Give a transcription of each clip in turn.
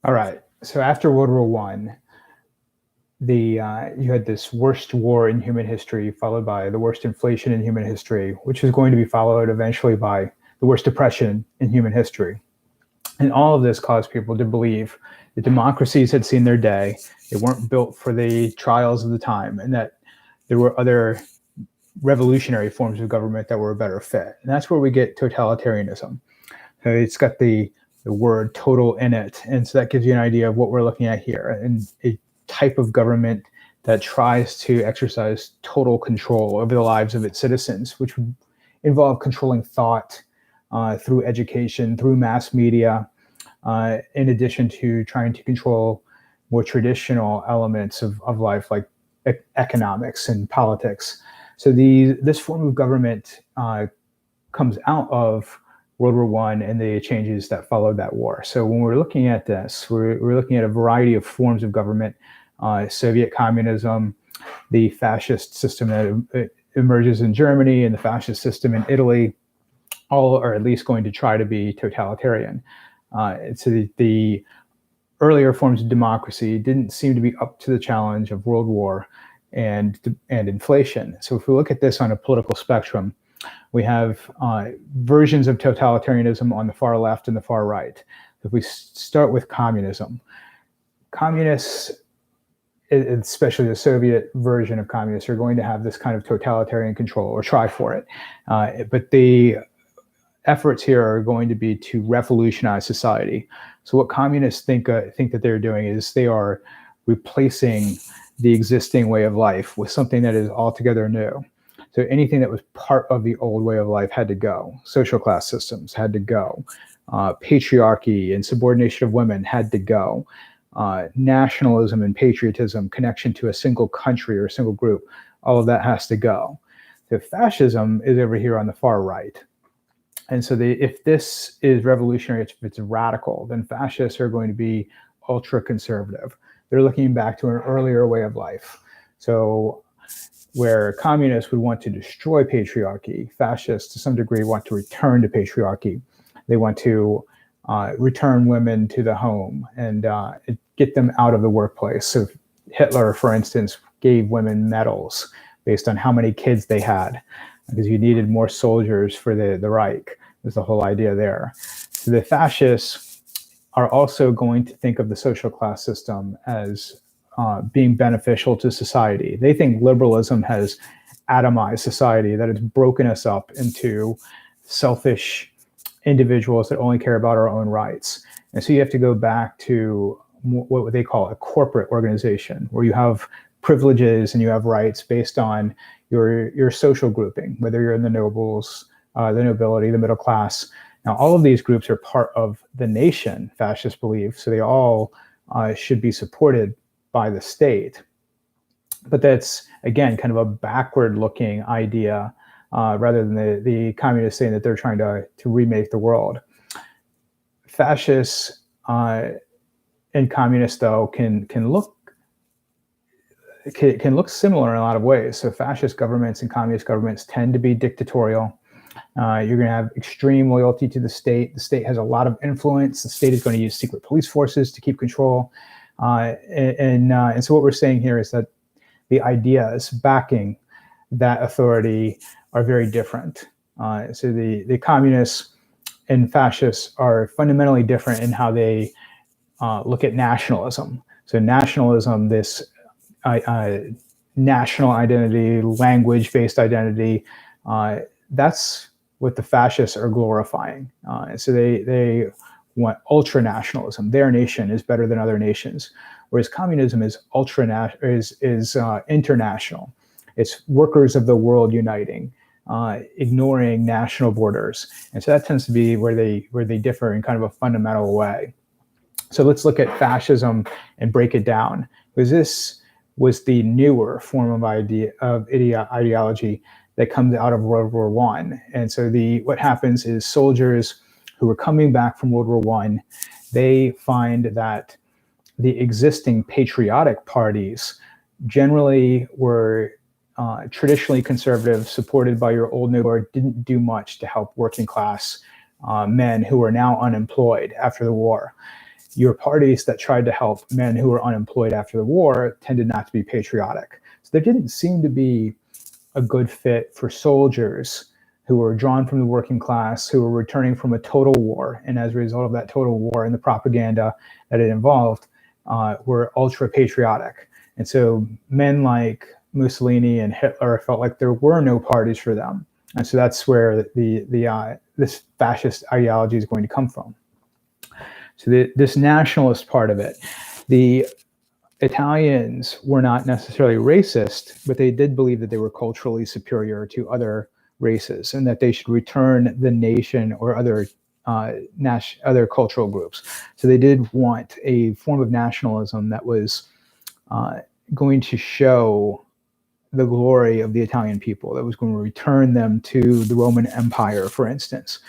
All right. So after World War One, the you had this worst war in human history, followed by the worst inflation in human history, which was going to be followed eventually by the worst depression in human history. And all of this caused people to believe that democracies had seen their day, they weren't built for the trials of the time, and that there were other revolutionary forms of government that were a better fit. And that's where we get totalitarianism. So it's got the word total in it. And so that gives you an idea of what we're looking at here, and a type of government that tries to exercise total control over the lives of its citizens, which would involve controlling thought through education, through mass media, in addition to trying to control more traditional elements of life like economics and politics. So this form of government comes out of World War One and the changes that followed that war. So when we're looking at this, we're looking at a variety of forms of government: Soviet communism, the fascist system that emerges in Germany, and the fascist system in Italy. All are at least going to try to be totalitarian. So the earlier forms of democracy didn't seem to be up to the challenge of World War and inflation. So if we look at this on a political spectrum, we have versions of totalitarianism on the far left and the far right. If we start with communism, communists, especially the Soviet version of communists, are going to have this kind of totalitarian control, or try for it. But the efforts here are going to be to revolutionize society. So what communists think that they're doing is they are replacing the existing way of life with something that is altogether new. So anything that was part of the old way of life had to go. Social class systems had to go. Patriarchy and subordination of women had to go. Nationalism and patriotism, connection to a single country or a single group, all of that has to go. So fascism is over here on the far right. And so if this is revolutionary, if it's radical, then fascists are going to be ultra conservative. They're looking back to an earlier way of life. So where communists would want to destroy patriarchy, fascists to some degree want to return to patriarchy. They want to return women to the home and get them out of the workplace. So Hitler, for instance, gave women medals based on how many kids they had, because you needed more soldiers for the Reich. Was the whole idea there. So the fascists are also going to think of the social class system as being beneficial to society. They think liberalism has atomized society, that it's broken us up into selfish individuals that only care about our own rights. And so you have to go back to what they call a corporate organization, where you have privileges and you have rights based on your social grouping, whether you're in the nobles, the nobility, the middle class. Now, all of these groups are part of the nation, fascists believe, so they all should be supported by the state. But that's, again, kind of a backward-looking idea, rather than the communists saying that they're trying to remake the world. Fascists and communists, though, can look similar in a lot of ways. So fascist governments and communist governments tend to be dictatorial. You're going to have extreme loyalty to the state. The state has a lot of influence. The state is going to use secret police forces to keep control. And so what we're saying here is that the ideas backing that authority are very different. So the communists and fascists are fundamentally different in how they look at nationalism. So nationalism, this national identity, language-based identity, that's what the fascists are glorifying. So they want ultra-nationalism. Their nation is better than other nations, whereas communism is international. It's workers of the world uniting, ignoring national borders, and so that tends to be where they differ in kind of a fundamental way. So let's look at fascism and break it down, because this was the newer form of ideology that comes out of World War One. And so what happens is soldiers who are coming back from World War One, they find that the existing patriotic parties generally were traditionally conservative, supported by your old noble, didn't do much to help working class men who are now unemployed after the war. your parties that tried to help men who were unemployed after the war tended not to be patriotic. So there didn't seem to be a good fit for soldiers who were drawn from the working class, who were returning from a total war. And as a result of that total war and the propaganda that it involved, were ultra patriotic. And so men like Mussolini and Hitler felt like there were no parties for them. And so that's where this fascist ideology is going to come from. So this nationalist part of it, the Italians were not necessarily racist, but they did believe that they were culturally superior to other races and that they should return the nation or other cultural groups. So they did want a form of nationalism that was going to show the glory of the Italian people, that was going to return them to the Roman Empire, for instance.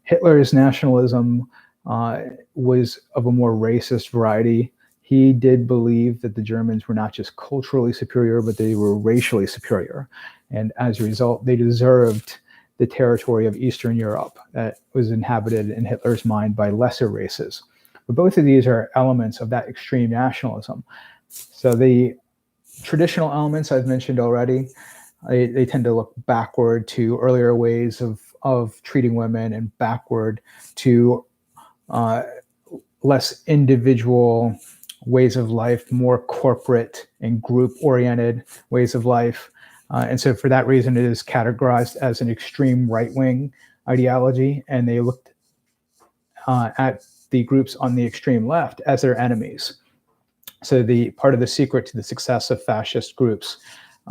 Hitler's nationalism was of a more racist variety. He did believe that the Germans were not just culturally superior, but they were racially superior. And as a result, they deserved the territory of Eastern Europe that was inhabited in Hitler's mind by lesser races. But both of these are elements of that extreme nationalism. So the traditional elements I've mentioned already, they tend to look backward to earlier ways of treating women and backward to less individual ways of life, more corporate and group-oriented ways of life. And so for that reason, it is categorized as an extreme right-wing ideology, and they looked at the groups on the extreme left as their enemies. So the part of the secret to the success of fascist groups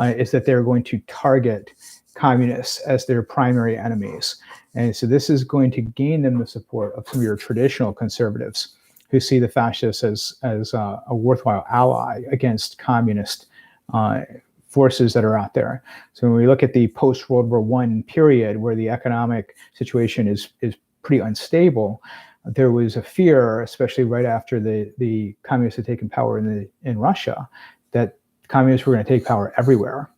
is that they're going to target communists as their primary enemies. And so this is going to gain them the support of some of your traditional conservatives who see the fascists as a worthwhile ally against communist forces that are out there. So when we look at the post-World War I period, where the economic situation is pretty unstable, there was a fear, especially right after the communists had taken power in Russia, that communists were going to take power everywhere.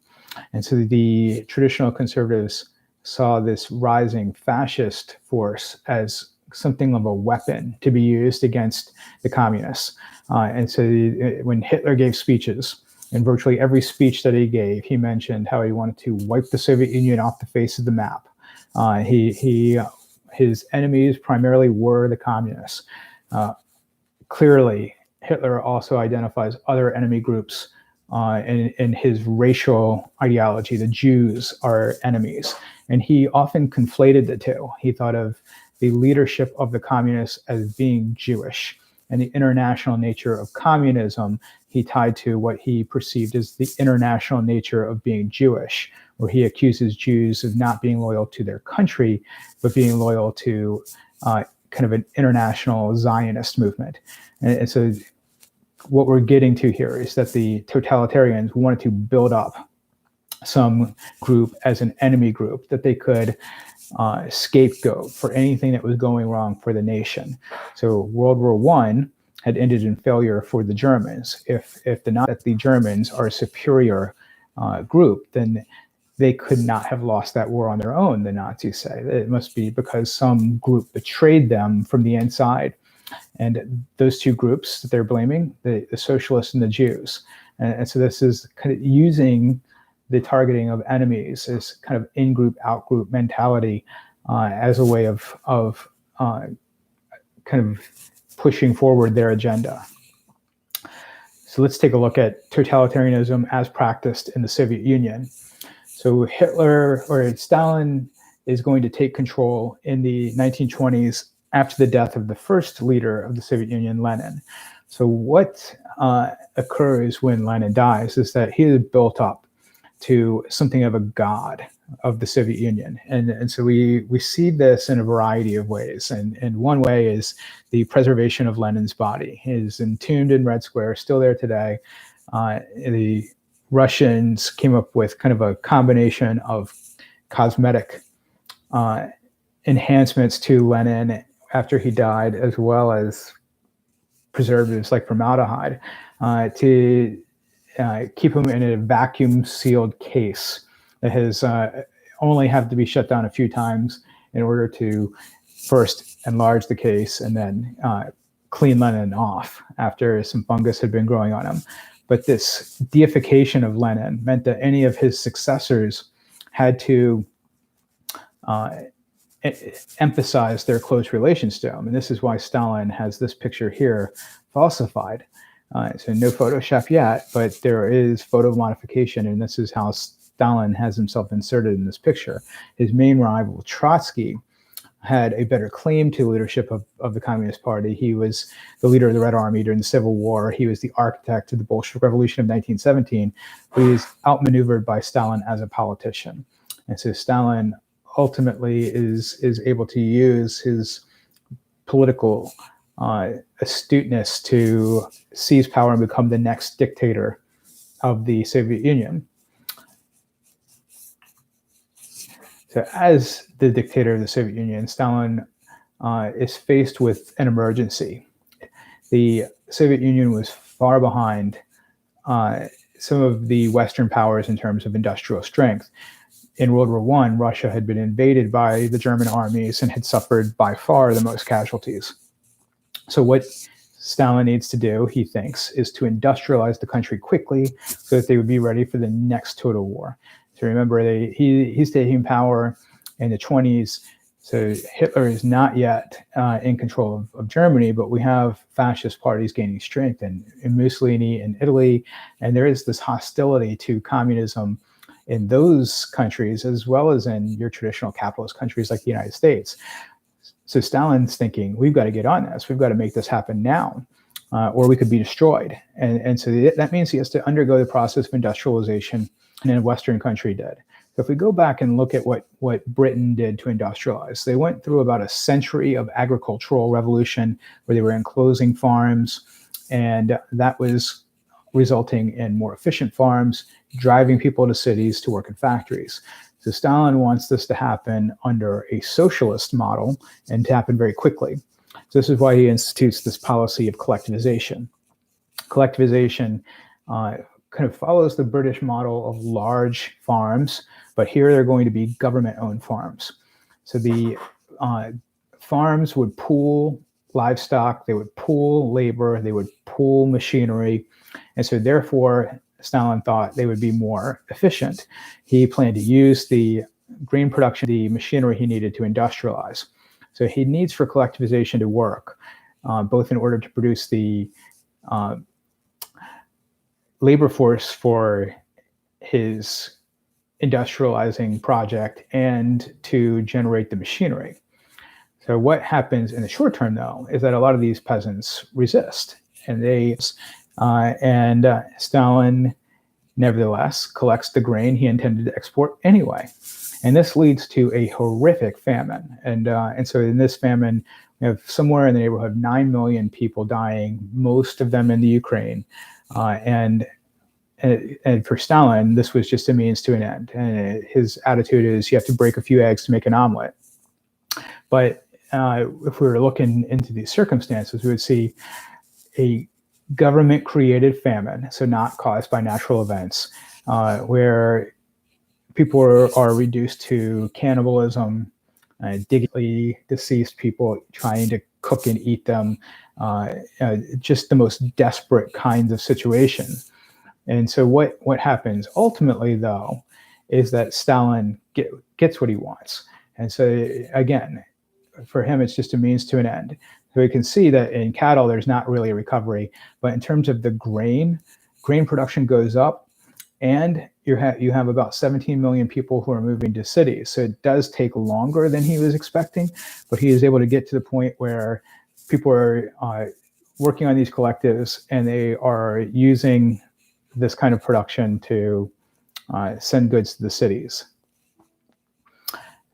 And so the traditional conservatives saw this rising fascist force as something of a weapon to be used against the communists. And so when Hitler gave speeches, in virtually every speech that he gave, he mentioned how he wanted to wipe the Soviet Union off the face of the map. His enemies primarily were the communists. Clearly, Hitler also identifies other enemy groups in his racial ideology. The Jews are enemies. And he often conflated the two. He thought of the leadership of the communists as being Jewish, and the international nature of communism he tied to what he perceived as the international nature of being Jewish, where he accuses Jews of not being loyal to their country, but being loyal to kind of an international Zionist movement. And so what we're getting to here is that the totalitarians wanted to build up some group as an enemy group that they could scapegoat for anything that was going wrong for the nation. So World War I had ended in failure for the Germans. If the Germans are a superior group, then they could not have lost that war on their own, the Nazis say. It must be because some group betrayed them from the inside. And those two groups that they're blaming, the socialists and the Jews. And so this is kind of using the targeting of enemies as kind of in-group, out-group mentality as a way of kind of pushing forward their agenda. So let's take a look at totalitarianism as practiced in the Soviet Union. So Stalin is going to take control in the 1920s after the death of the first leader of the Soviet Union, Lenin. So what occurs when Lenin dies is that he is built up to something of a god of the Soviet Union. And so we see this in a variety of ways. And one way is the preservation of Lenin's body. He is entombed in Red Square, still there today. The Russians came up with kind of a combination of cosmetic enhancements to Lenin after he died, as well as preservatives like formaldehyde to keep him in a vacuum sealed case that has only have to be shut down a few times in order to first enlarge the case and then clean Lenin off after some fungus had been growing on him. But this deification of Lenin meant that any of his successors had to emphasize their close relations to him. And this is why Stalin has this picture here falsified. So no Photoshop yet, but there is photo modification, and this is how Stalin has himself inserted in this picture. His main rival, Trotsky, had a better claim to leadership of the Communist Party. He was the leader of the Red Army during the Civil War. He was the architect of the Bolshevik Revolution of 1917, but he was outmaneuvered by Stalin as a politician. And so Stalin ultimately is able to use his political astuteness to seize power and become the next dictator of the Soviet Union. So as the dictator of the Soviet Union, Stalin is faced with an emergency. The Soviet Union was far behind some of the Western powers in terms of industrial strength. In World War I, Russia had been invaded by the German armies and had suffered by far the most casualties. So what Stalin needs to do, he thinks, is to industrialize the country quickly so that they would be ready for the next total war. So remember, he's taking power in the 20s. So Hitler is not yet in control of Germany, but we have fascist parties gaining strength in Mussolini in Italy. And there is this hostility to communism in those countries, as well as in your traditional capitalist countries like the United States. So Stalin's thinking, we've got to get on this. We've got to make this happen now, or we could be destroyed. And so that means he has to undergo the process of industrialization, and a Western country did. So if we go back and look at what Britain did to industrialize, they went through about a century of agricultural revolution where they were enclosing farms, and that was resulting in more efficient farms, driving people to cities to work in factories. So Stalin wants this to happen under a socialist model and to happen very quickly. So this is why he institutes this policy of collectivization. Collectivization kind of follows the British model of large farms, but here they're going to be government-owned farms. So the farms would pool livestock, they would pool labor, they would pool machinery, and so therefore Stalin thought they would be more efficient. He planned to use the grain production, the machinery he needed to industrialize. So he needs for collectivization to work, both in order to produce the labor force for his industrializing project and to generate the machinery. So what happens in the short term, though, is that a lot of these peasants resist, and Stalin, nevertheless, collects the grain he intended to export anyway. And this leads to a horrific famine. And so in this famine, we have somewhere in the neighborhood of 9 million people dying, most of them in the Ukraine. And for Stalin, this was just a means to an end. And his attitude is you have to break a few eggs to make an omelet. But if we were looking into these circumstances, we would see a government-created famine, so not caused by natural events, where people are reduced to cannibalism, digging deceased people, trying to cook and eat them, just the most desperate kinds of situations. And so what happens ultimately, though, is that Stalin gets what he wants. And so again, for him, it's just a means to an end. So we can see that in cattle, there's not really a recovery, but in terms of the grain production goes up, and you have about 17 million people who are moving to cities. So it does take longer than he was expecting, but he is able to get to the point where people are working on these collectives, and they are using this kind of production to send goods to the cities.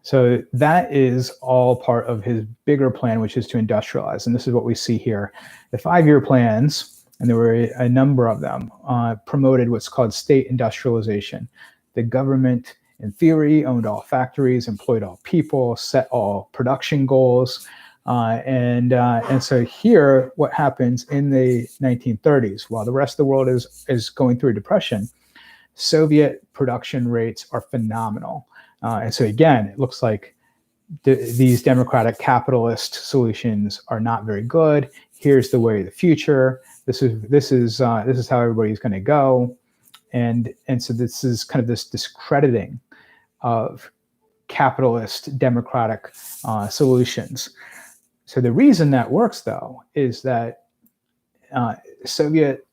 So that is all part of his bigger plan, which is to industrialize. And this is what we see here. The 5-year plans, and there were a number of them, promoted what's called state industrialization. The government, in theory, owned all factories, employed all people, set all production goals. And so here, what happens in the 1930s, while the rest of the world is going through a depression, Soviet production rates are phenomenal. And so again, it looks like these democratic capitalist solutions are not very good. Here's the way of the future. This is how everybody's going to go, and so this is kind of this discrediting of capitalist democratic solutions. So the reason that works, though, is that Soviet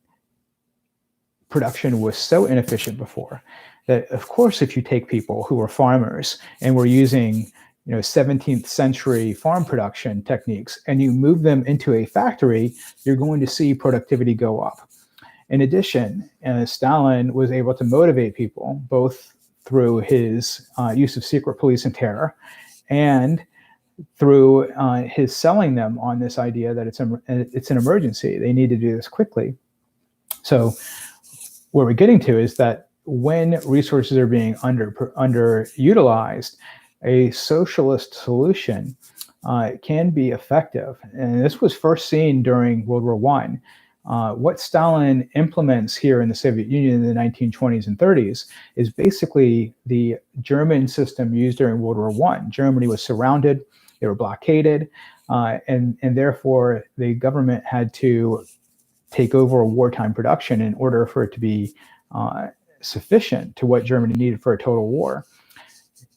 production was so inefficient before that, of course, if you take people who were farmers and were using 17th century farm production techniques and you move them into a factory, you're going to see productivity go up. In addition, Stalin was able to motivate people both through his use of secret police and terror, and through his selling them on this idea that it's an emergency. They need to do this quickly. So what we're getting to is that when resources are being underutilized, a socialist solution can be effective. And this was first seen during World War I. What Stalin implements here in the Soviet Union in the 1920s and 30s is basically the German system used during World War I. Germany was surrounded, they were blockaded, and therefore the government had to take over wartime production in order for it to be sufficient to what Germany needed for a total war.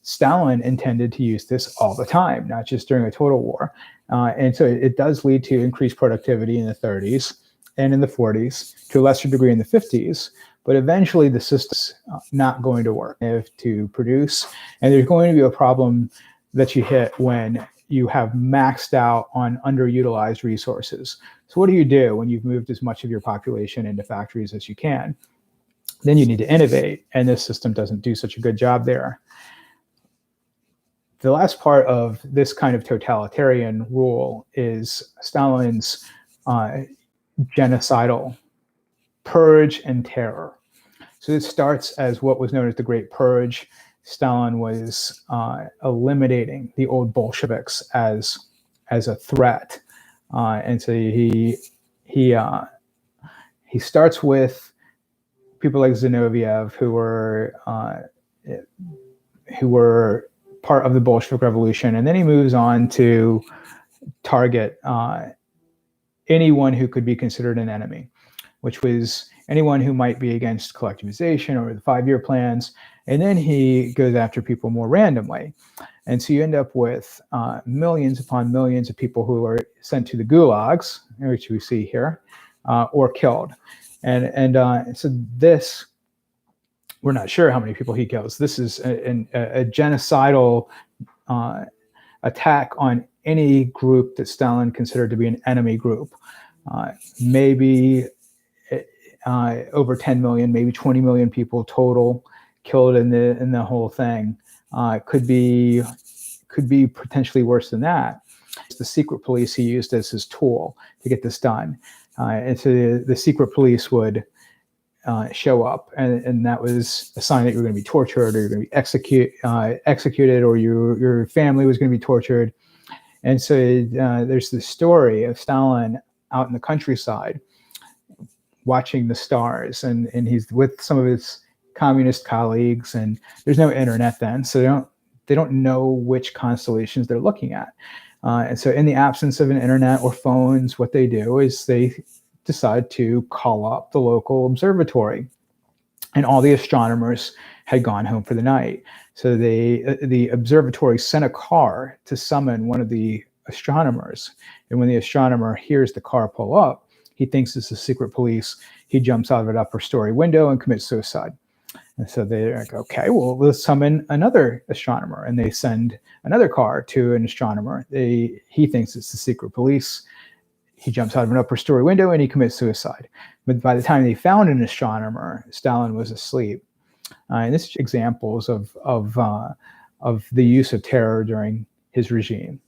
Stalin intended to use this all the time, not just during a total war. And so it does lead to increased productivity in the 30s and in the 40s, to a lesser degree in the 50s. But eventually the system's not going to work to produce. And there's going to be a problem that you hit when you have maxed out on underutilized resources. So what do you do when you've moved as much of your population into factories as you can? Then you need to innovate. And this system doesn't do such a good job there. The last part of this kind of totalitarian rule is Stalin's genocidal purge and terror. So it starts as what was known as the Great Purge. Stalin was eliminating the old Bolsheviks as a threat, and so he starts with people like Zinoviev, who were part of the Bolshevik Revolution, and then he moves on to target anyone who could be considered an enemy, which was anyone who might be against collectivization or the 5-year plans. And then he goes after people more randomly. And so you end up with millions upon millions of people who are sent to the gulags, which we see here, or killed. And so this, we're not sure how many people he kills. This is a genocidal attack on any group that Stalin considered to be an enemy group. Maybe over 10 million, maybe 20 million people total killed in the whole thing. Could be potentially worse than that. It's the secret police he used as his tool to get this done. And so the secret police would show up, and that was a sign that you were going to be tortured, or you're going to be executed, or your family was going to be tortured. And so there's this story of Stalin out in the countryside watching the stars, and he's with some of his communist colleagues, and there's no internet then, so they don't know which constellations they're looking at. And so in the absence of an internet or phones, what they do is they decide to call up the local observatory, and all the astronomers had gone home for the night. So the observatory sent a car to summon one of the astronomers. And when the astronomer hears the car pull up, he thinks it's the secret police. He jumps out of an upper story window and commits suicide. And so they're like, okay, well, let's summon another astronomer. And they send another car to an astronomer. He thinks it's the secret police. He jumps out of an upper story window and he commits suicide. But by the time they found an astronomer, Stalin was asleep. And this is examples of the use of terror during his regime.